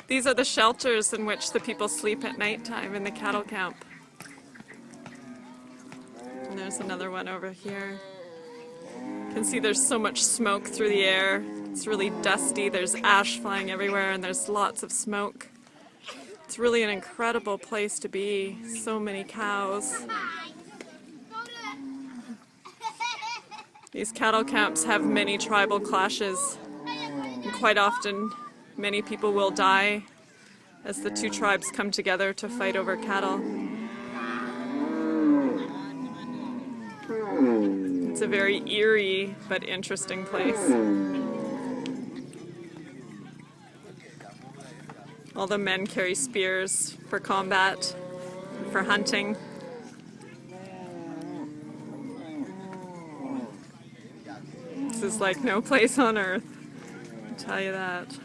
These are the shelters in which the people sleep at nighttime in the cattle camp. And there's another one over here. You can see there's so much smoke through the air. It's really dusty. There's ash flying everywhere and there's lots of smoke. It's really an incredible place to be. So many cows. These cattle camps have many tribal clashes. And quite often, many people will die as the two tribes come together to fight over cattle. It's a very eerie but interesting place. All the men carry spears for combat, for hunting. This is like no place on earth, I'll tell you that.